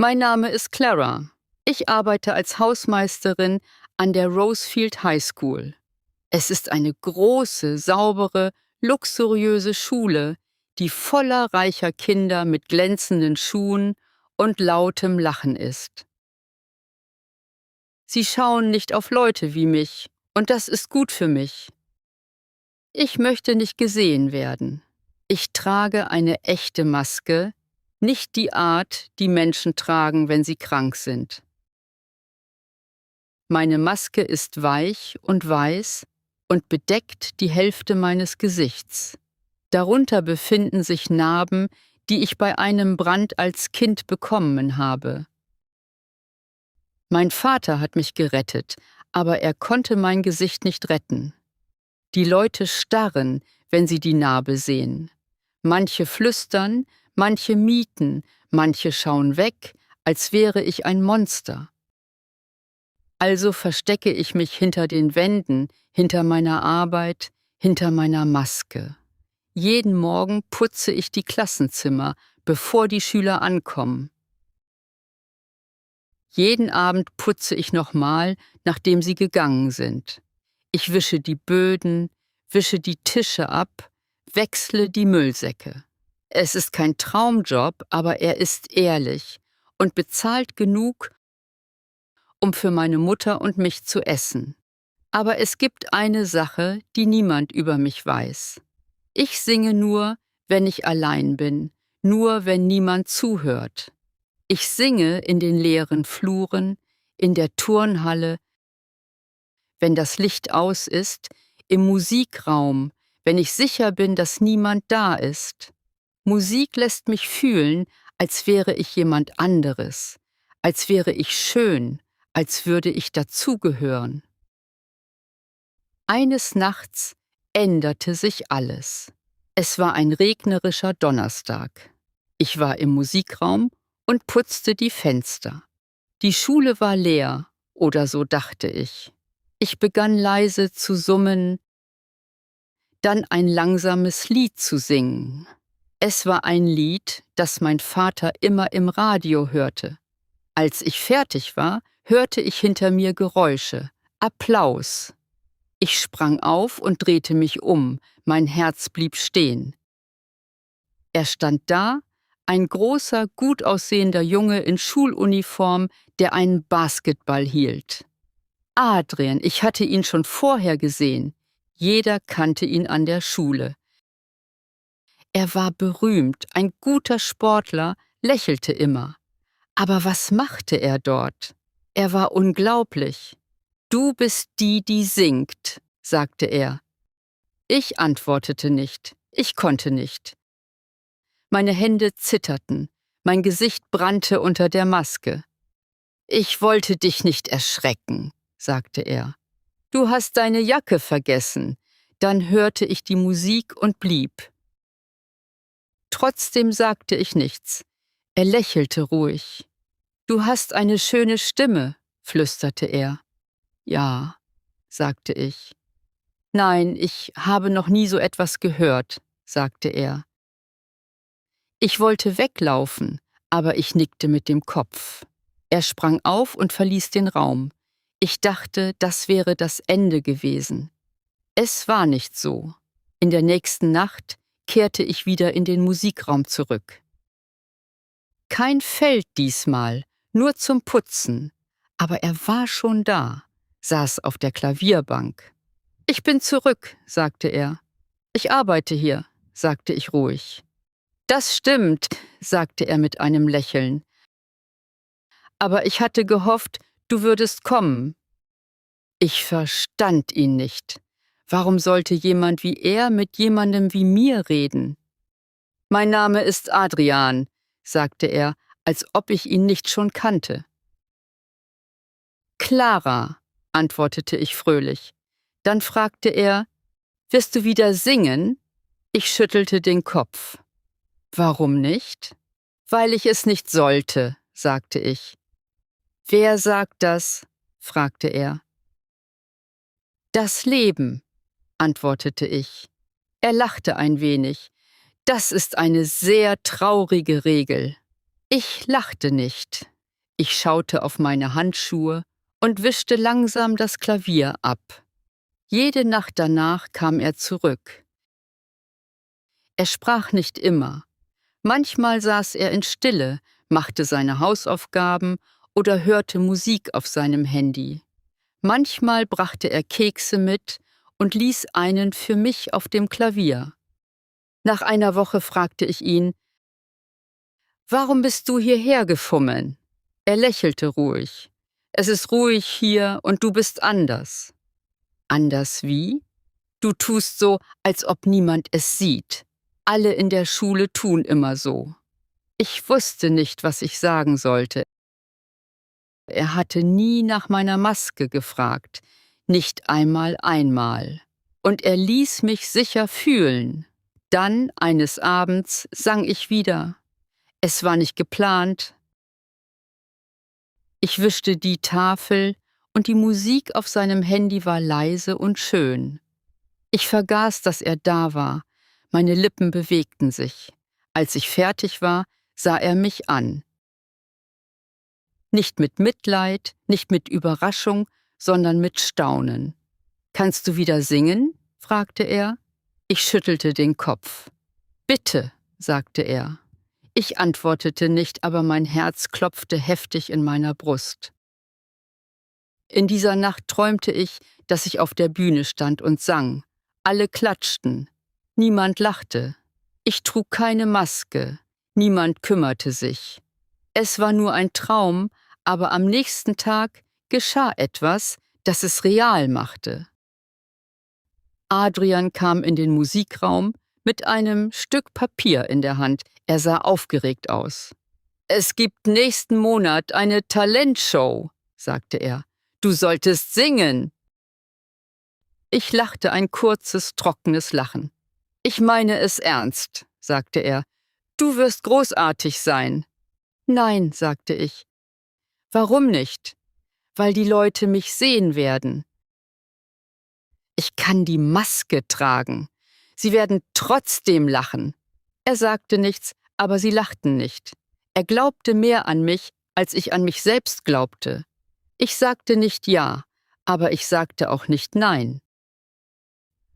Mein Name ist Clara. Ich arbeite als Hausmeisterin an der Rosefield High School. Es ist eine große, saubere, luxuriöse Schule, die voller reicher Kinder mit glänzenden Schuhen und lautem Lachen ist. Sie schauen nicht auf Leute wie mich, und das ist gut für mich. Ich möchte nicht gesehen werden. Ich trage eine echte Maske, nicht die Art, die Menschen tragen, wenn sie krank sind. Meine Maske ist weich und weiß und bedeckt die Hälfte meines Gesichts. Darunter befinden sich Narben, die ich bei einem Brand als Kind bekommen habe. Mein Vater hat mich gerettet, aber er konnte mein Gesicht nicht retten. Die Leute starren, wenn sie die Narbe sehen. Manche flüstern, manche mieten, manche schauen weg, als wäre ich ein Monster. Also verstecke ich mich hinter den Wänden, hinter meiner Arbeit, hinter meiner Maske. Jeden Morgen putze ich die Klassenzimmer, bevor die Schüler ankommen. Jeden Abend putze ich nochmal, nachdem sie gegangen sind. Ich wische die Böden, wische die Tische ab, wechsle die Müllsäcke. Es ist kein Traumjob, aber er ist ehrlich und bezahlt genug, um für meine Mutter und mich zu essen. Aber es gibt eine Sache, die niemand über mich weiß. Ich singe nur, wenn ich allein bin, nur wenn niemand zuhört. Ich singe in den leeren Fluren, in der Turnhalle, wenn das Licht aus ist, im Musikraum, wenn ich sicher bin, dass niemand da ist. Musik lässt mich fühlen, als wäre ich jemand anderes, als wäre ich schön, als würde ich dazugehören. Eines Nachts änderte sich alles. Es war ein regnerischer Donnerstag. Ich war im Musikraum und putzte die Fenster. Die Schule war leer, oder so dachte ich. Ich begann leise zu summen, dann ein langsames Lied zu singen. Es war ein Lied, das mein Vater immer im Radio hörte. Als ich fertig war, hörte ich hinter mir Geräusche, Applaus. Ich sprang auf und drehte mich um, mein Herz blieb stehen. Er stand da, ein großer, gut aussehender Junge in Schuluniform, der einen Basketball hielt. Adrian, ich hatte ihn schon vorher gesehen. Jeder kannte ihn an der Schule. Er war berühmt, ein guter Sportler, lächelte immer. Aber was machte er dort? Er war unglaublich. »Du bist die, die singt«, sagte er. Ich antwortete nicht. Ich konnte nicht. Meine Hände zitterten. Mein Gesicht brannte unter der Maske. »Ich wollte dich nicht erschrecken«, sagte er. »Du hast deine Jacke vergessen.« Dann hörte ich die Musik und blieb. Trotzdem sagte ich nichts. Er lächelte ruhig. »Du hast eine schöne Stimme«, flüsterte er. »Ja«, sagte ich. »Nein, ich habe noch nie so etwas gehört«, sagte er. Ich wollte weglaufen, aber ich nickte mit dem Kopf. Er sprang auf und verließ den Raum. Ich dachte, das wäre das Ende gewesen. Es war nicht so. In der nächsten Nacht kehrte ich wieder in den Musikraum zurück. Kein Feld diesmal, nur zum Putzen. Aber er war schon da, saß auf der Klavierbank. »Ich bin zurück«, sagte er. »Ich arbeite hier«, sagte ich ruhig. »Das stimmt«, sagte er mit einem Lächeln. »Aber ich hatte gehofft, du würdest kommen.« Ich verstand ihn nicht. Warum sollte jemand wie er mit jemandem wie mir reden? »Mein Name ist Adrian«, sagte er, als ob ich ihn nicht schon kannte. »Clara«, antwortete ich fröhlich. Dann fragte er, »Wirst du wieder singen?« Ich schüttelte den Kopf. »Warum nicht?« »Weil ich es nicht sollte«, sagte ich. »Wer sagt das?« fragte er. »Das Leben«, antwortete ich. Er lachte ein wenig. »Das ist eine sehr traurige Regel.« Ich lachte nicht. Ich schaute auf meine Handschuhe und wischte langsam das Klavier ab. Jede Nacht danach kam er zurück. Er sprach nicht immer. Manchmal saß er in Stille, machte seine Hausaufgaben oder hörte Musik auf seinem Handy. Manchmal brachte er Kekse mit und ließ einen für mich auf dem Klavier. Nach einer Woche fragte ich ihn: »Warum bist du hierher gefummeln?« Er lächelte ruhig. »Es ist ruhig hier und du bist anders.« »Anders wie?« »Du tust so, als ob niemand es sieht. Alle in der Schule tun immer so.« Ich wusste nicht, was ich sagen sollte. Er hatte nie nach meiner Maske gefragt, nicht einmal. Und er ließ mich sicher fühlen. Dann, eines Abends, sang ich wieder. Es war nicht geplant. Ich wischte die Tafel und die Musik auf seinem Handy war leise und schön. Ich vergaß, dass er da war. Meine Lippen bewegten sich. Als ich fertig war, sah er mich an. Nicht mit Mitleid, nicht mit Überraschung, sondern mit Staunen. »Kannst du wieder singen?« fragte er. Ich schüttelte den Kopf. »Bitte«, sagte er. Ich antwortete nicht, aber mein Herz klopfte heftig in meiner Brust. In dieser Nacht träumte ich, dass ich auf der Bühne stand und sang. Alle klatschten. Niemand lachte. Ich trug keine Maske. Niemand kümmerte sich. Es war nur ein Traum, aber am nächsten Tag geschah etwas, das es real machte. Adrian kam in den Musikraum mit einem Stück Papier in der Hand. Er sah aufgeregt aus. »Es gibt nächsten Monat eine Talentshow«, sagte er. »Du solltest singen.« Ich lachte ein kurzes, trockenes Lachen. »Ich meine es ernst«, sagte er. »Du wirst großartig sein.« »Nein«, sagte ich. »Warum nicht?« »Weil die Leute mich sehen werden.« »Ich kann die Maske tragen. Sie werden trotzdem lachen.« Er sagte nichts, aber sie lachten nicht. Er glaubte mehr an mich, als ich an mich selbst glaubte. Ich sagte nicht ja, aber ich sagte auch nicht nein.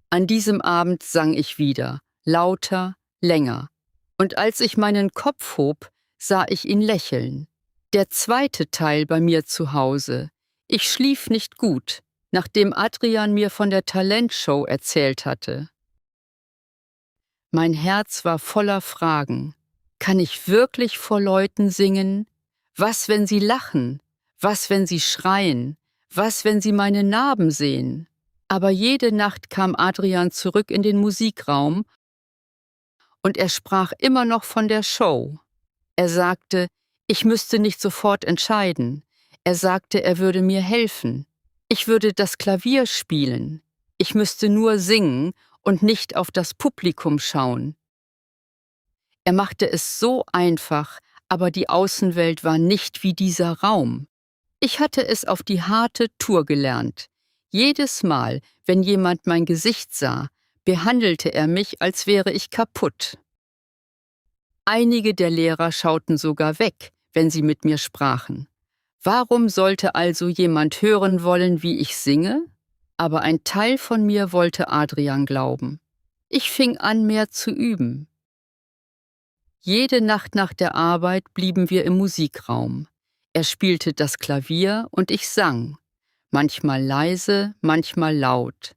An diesem Abend sang ich wieder, lauter, länger. Und als ich meinen Kopf hob, sah ich ihn lächeln. Der zweite Teil bei mir zu Hause. Ich schlief nicht gut, nachdem Adrian mir von der Talentshow erzählt hatte. Mein Herz war voller Fragen. Kann ich wirklich vor Leuten singen? Was, wenn sie lachen? Was, wenn sie schreien? Was, wenn sie meine Narben sehen? Aber jede Nacht kam Adrian zurück in den Musikraum und er sprach immer noch von der Show. Er sagte, ich müsste nicht sofort entscheiden. Er sagte, er würde mir helfen. Ich würde das Klavier spielen. Ich müsste nur singen und nicht auf das Publikum schauen. Er machte es so einfach, aber die Außenwelt war nicht wie dieser Raum. Ich hatte es auf die harte Tour gelernt. Jedes Mal, wenn jemand mein Gesicht sah, behandelte er mich, als wäre ich kaputt. Einige der Lehrer schauten sogar weg, wenn sie mit mir sprachen. Warum sollte also jemand hören wollen, wie ich singe? Aber ein Teil von mir wollte Adrian glauben. Ich fing an, mehr zu üben. Jede Nacht nach der Arbeit blieben wir im Musikraum. Er spielte das Klavier und ich sang. Manchmal leise, manchmal laut.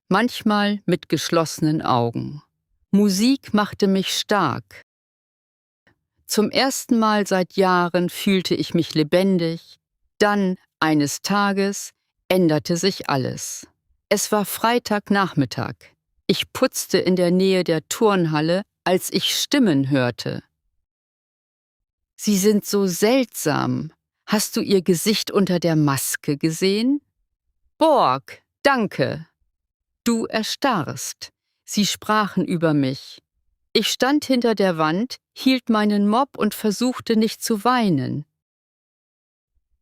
Manchmal mit geschlossenen Augen. Musik machte mich stark. Zum ersten Mal seit Jahren fühlte ich mich lebendig. Dann, eines Tages, änderte sich alles. Es war Freitagnachmittag. Ich putzte in der Nähe der Turnhalle, als ich Stimmen hörte. »Sie sind so seltsam. Hast du ihr Gesicht unter der Maske gesehen?« »Borg, danke.« »Du erstarrst.« Sie sprachen über mich. Ich stand hinter der Wand, hielt meinen Mopp und versuchte nicht zu weinen.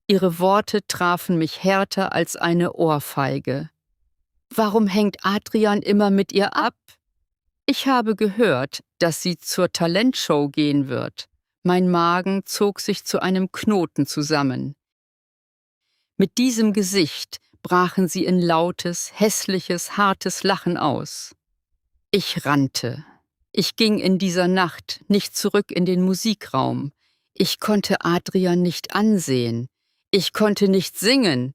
Ihre Worte trafen mich härter als eine Ohrfeige. »Warum hängt Adrian immer mit ihr ab?« »Ich habe gehört, dass sie zur Talentshow gehen wird. Mein Magen zog sich zu einem Knoten zusammen. Mit diesem Gesicht brachen sie in lautes, hässliches, hartes Lachen aus. Ich rannte. Ich ging in dieser Nacht nicht zurück in den Musikraum. Ich konnte Adrian nicht ansehen. Ich konnte nicht singen.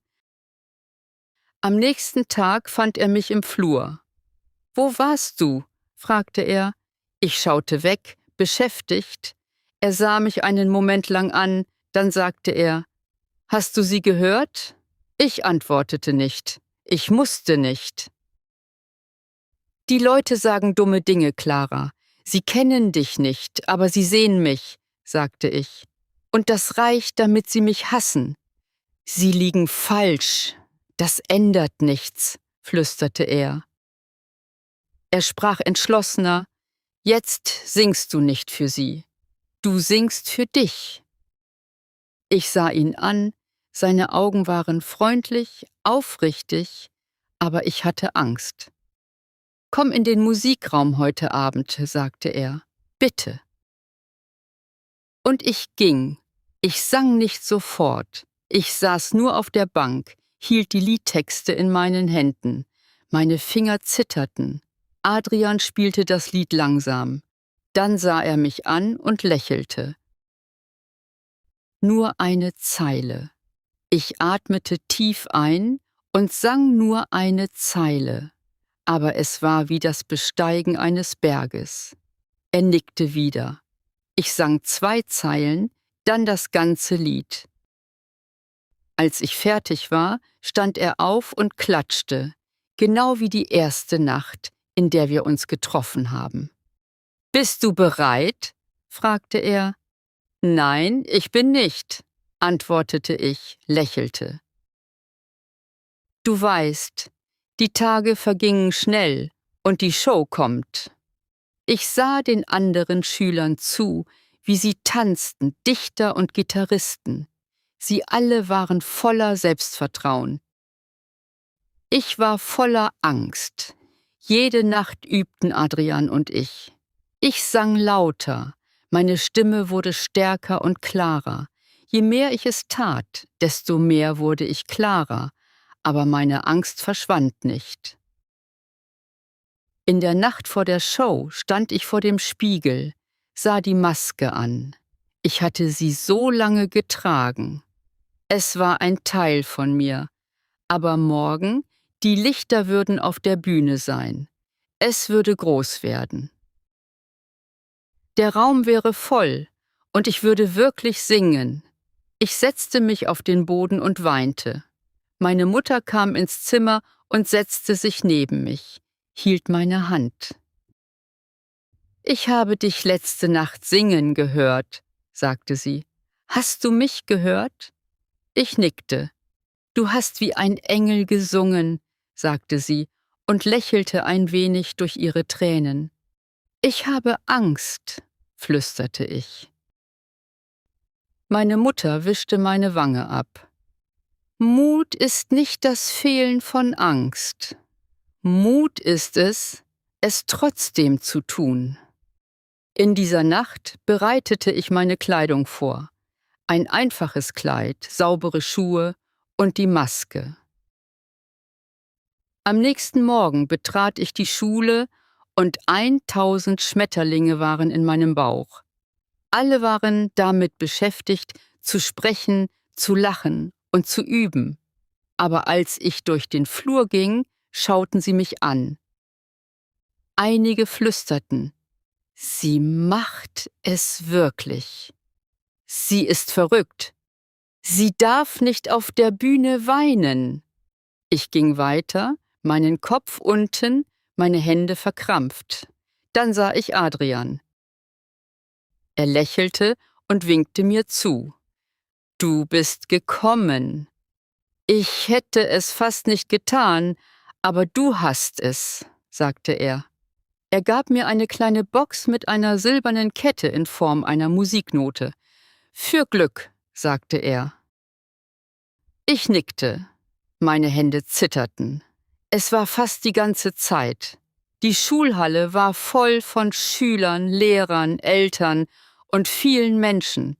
Am nächsten Tag fand er mich im Flur. »Wo warst du?« fragte er. Ich schaute weg, beschäftigt. Er sah mich einen Moment lang an, dann sagte er, »Hast du sie gehört?« Ich antwortete nicht. Ich musste nicht. »Die Leute sagen dumme Dinge, Clara. Sie kennen dich nicht, aber sie sehen mich«, sagte ich. »Und das reicht, damit sie mich hassen.« »Sie liegen falsch. Das ändert nichts«, flüsterte er. Er sprach entschlossener, »Jetzt singst du nicht für sie. Du singst für dich.« Ich sah ihn an, seine Augen waren freundlich, aufrichtig, aber ich hatte Angst. »Komm in den Musikraum heute Abend«, sagte er. »Bitte.« Und ich ging. Ich sang nicht sofort. Ich saß nur auf der Bank, hielt die Liedtexte in meinen Händen. Meine Finger zitterten. Adrian spielte das Lied langsam. Dann sah er mich an und lächelte. Nur eine Zeile. Ich atmete tief ein und sang nur eine Zeile. Aber es war wie das Besteigen eines Berges. Er nickte wieder. Ich sang 2 Zeilen, dann das ganze Lied. Als ich fertig war, stand er auf und klatschte, genau wie die erste Nacht, in der wir uns getroffen haben. »Bist du bereit?« fragte er. »Nein, ich bin nicht«, antwortete ich, lächelte. »Du weißt, die Tage vergingen schnell und die Show kommt.« Ich sah den anderen Schülern zu, wie sie tanzten, Dichter und Gitarristen. Sie alle waren voller Selbstvertrauen. Ich war voller Angst. Jede Nacht übten Adrian und ich. Ich sang lauter, meine Stimme wurde stärker und klarer. Je mehr ich es tat, desto mehr wurde ich klarer, aber meine Angst verschwand nicht. In der Nacht vor der Show stand ich vor dem Spiegel, sah die Maske an. Ich hatte sie so lange getragen. Es war ein Teil von mir. Aber morgen, die Lichter würden auf der Bühne sein. Es würde groß werden. Der Raum wäre voll und ich würde wirklich singen. Ich setzte mich auf den Boden und weinte. Meine Mutter kam ins Zimmer und setzte sich neben mich, hielt meine Hand. »Ich habe dich letzte Nacht singen gehört«, sagte sie. »Hast du mich gehört?« Ich nickte. »Du hast wie ein Engel gesungen«, sagte sie und lächelte ein wenig durch ihre Tränen. »Ich habe Angst«, flüsterte ich. Meine Mutter wischte meine Wange ab. »Mut ist nicht das Fehlen von Angst. Mut ist es, es trotzdem zu tun.« In dieser Nacht bereitete ich meine Kleidung vor. Ein einfaches Kleid, saubere Schuhe und die Maske. Am nächsten Morgen betrat ich die Schule und 1000 Schmetterlinge waren in meinem Bauch. Alle waren damit beschäftigt, zu sprechen, zu lachen und zu üben. Aber als ich durch den Flur ging, schauten sie mich an. Einige flüsterten, »Sie macht es wirklich. Sie ist verrückt. Sie darf nicht auf der Bühne weinen.« Ich ging weiter, meinen Kopf unten, meine Hände verkrampft. Dann sah ich Adrian. Er lächelte und winkte mir zu. »Du bist gekommen. Ich hätte es fast nicht getan, aber du hast es«, sagte er. Er gab mir eine kleine Box mit einer silbernen Kette in Form einer Musiknote. »Für Glück«, sagte er. Ich nickte. Meine Hände zitterten. Es war fast die ganze Zeit. Die Schulhalle war voll von Schülern, Lehrern, Eltern und vielen Menschen.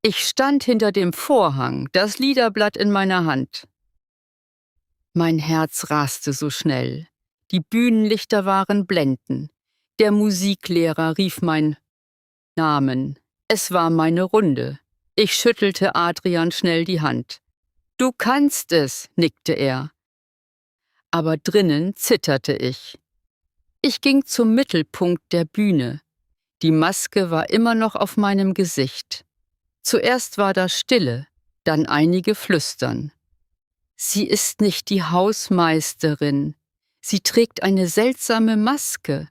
Ich stand hinter dem Vorhang, das Liederblatt in meiner Hand. Mein Herz raste so schnell. Die Bühnenlichter waren blendend. Der Musiklehrer rief meinen Namen. Es war meine Runde. Ich schüttelte Adrian schnell die Hand. »Du kannst es«, nickte er. Aber drinnen zitterte ich. Ich ging zum Mittelpunkt der Bühne. Die Maske war immer noch auf meinem Gesicht. Zuerst war da Stille, dann einige Flüstern. Sie ist nicht die Hausmeisterin. Sie trägt eine seltsame Maske.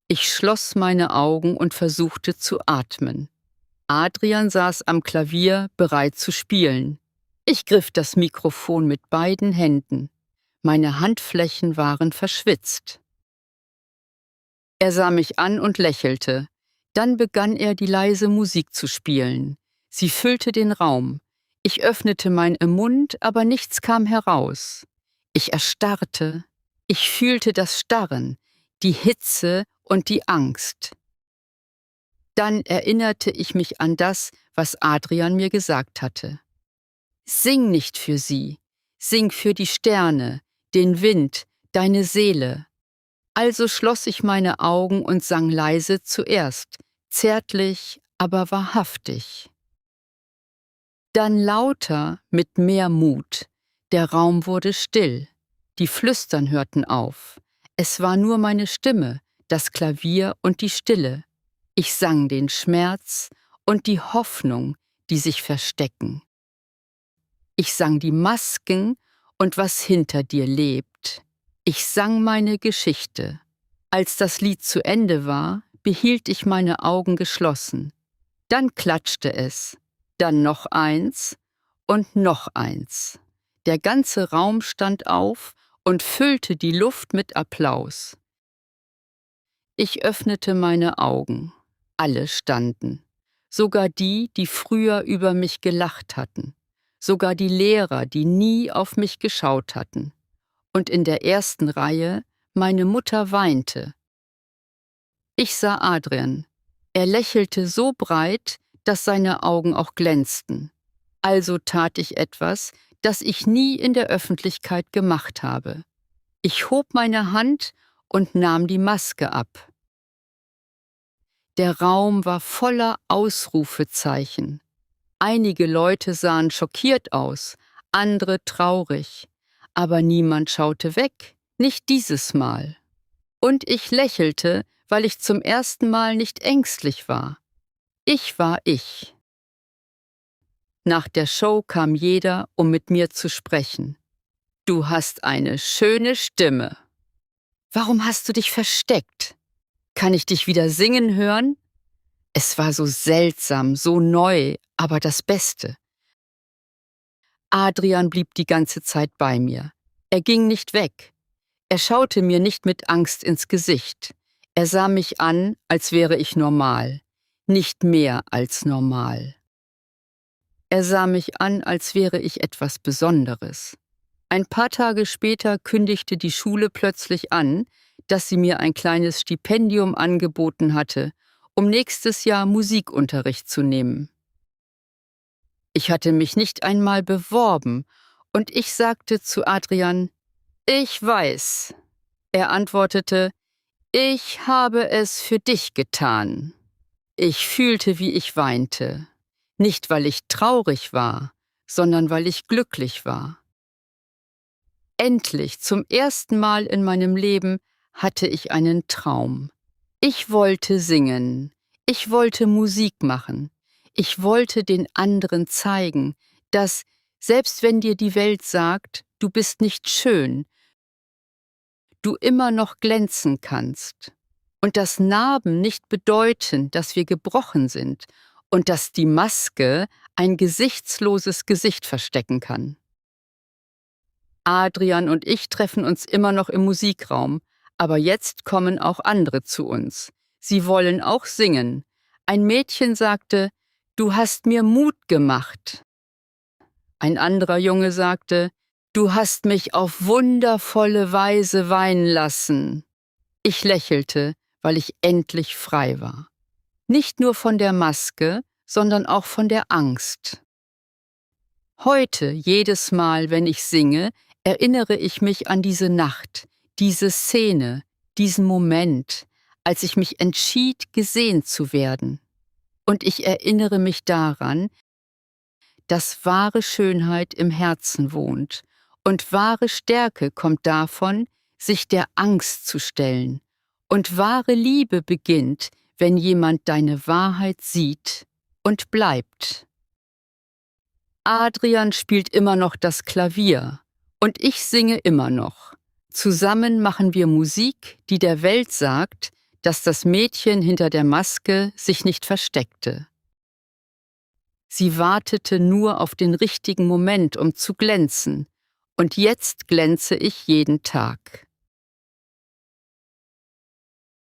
Ich schloss meine Augen und versuchte zu atmen. Adrian saß am Klavier, bereit zu spielen. Ich griff das Mikrofon mit beiden Händen. Meine Handflächen waren verschwitzt. Er sah mich an und lächelte. Dann begann er, die leise Musik zu spielen. Sie füllte den Raum. Ich öffnete meinen Mund, aber nichts kam heraus. Ich erstarrte. Ich fühlte das Starren, die Hitze und die Angst. Dann erinnerte ich mich an das, was Adrian mir gesagt hatte. Sing nicht für sie, sing für die Sterne, den Wind, deine Seele. Also schloss ich meine Augen und sang leise zuerst, zärtlich, aber wahrhaftig. Dann lauter, mit mehr Mut. Der Raum wurde still. Die Flüstern hörten auf. Es war nur meine Stimme, das Klavier und die Stille. Ich sang den Schmerz und die Hoffnung, die sich verstecken. Ich sang die Masken und was hinter dir lebt. Ich sang meine Geschichte. Als das Lied zu Ende war, behielt ich meine Augen geschlossen. Dann klatschte es, dann noch eins und noch eins. Der ganze Raum stand auf und füllte die Luft mit Applaus. Ich öffnete meine Augen. Alle standen. Sogar die, die früher über mich gelacht hatten. Sogar die Lehrer, die nie auf mich geschaut hatten. Und in der ersten Reihe meine Mutter weinte. Ich sah Adrian. Er lächelte so breit, dass seine Augen auch glänzten. Also tat ich etwas, das ich nie in der Öffentlichkeit gemacht habe. Ich hob meine Hand und nahm die Maske ab. Der Raum war voller Ausrufezeichen. Einige Leute sahen schockiert aus, andere traurig. Aber niemand schaute weg, nicht dieses Mal. Und ich lächelte, weil ich zum ersten Mal nicht ängstlich war. Ich war ich. Nach der Show kam jeder, um mit mir zu sprechen. Du hast eine schöne Stimme. Warum hast du dich versteckt? Kann ich dich wieder singen hören? Es war so seltsam, so neu, aber das Beste. Adrian blieb die ganze Zeit bei mir. Er ging nicht weg. Er schaute mir nicht mit Angst ins Gesicht. Er sah mich an, als wäre ich normal. Nicht mehr als normal. Er sah mich an, als wäre ich etwas Besonderes. Ein paar Tage später kündigte die Schule plötzlich an, dass sie mir ein kleines Stipendium angeboten hatte, um nächstes Jahr Musikunterricht zu nehmen. Ich hatte mich nicht einmal beworben und ich sagte zu Adrian, ich weiß. Er antwortete, ich habe es für dich getan. Ich fühlte, wie ich weinte. Nicht, weil ich traurig war, sondern weil ich glücklich war. Endlich, zum ersten Mal in meinem Leben, hatte ich einen Traum. Ich wollte singen. Ich wollte Musik machen. Ich wollte den anderen zeigen, dass, selbst wenn dir die Welt sagt, du bist nicht schön, du immer noch glänzen kannst. Und dass Narben nicht bedeuten, dass wir gebrochen sind und dass die Maske ein gesichtsloses Gesicht verstecken kann. Adrian und ich treffen uns immer noch im Musikraum, aber jetzt kommen auch andere zu uns. Sie wollen auch singen. Ein Mädchen sagte, du hast mir Mut gemacht. Ein anderer Junge sagte, du hast mich auf wundervolle Weise weinen lassen. Ich lächelte, weil ich endlich frei war. Nicht nur von der Maske, sondern auch von der Angst. Heute, jedes Mal, wenn ich singe, erinnere ich mich an diese Nacht, diese Szene, diesen Moment, als ich mich entschied, gesehen zu werden. Und ich erinnere mich daran, dass wahre Schönheit im Herzen wohnt und wahre Stärke kommt davon, sich der Angst zu stellen. Und wahre Liebe beginnt, wenn jemand deine Wahrheit sieht und bleibt. Adrian spielt immer noch das Klavier und ich singe immer noch. Zusammen machen wir Musik, die der Welt sagt, dass das Mädchen hinter der Maske sich nicht versteckte. Sie wartete nur auf den richtigen Moment, um zu glänzen, und jetzt glänze ich jeden Tag.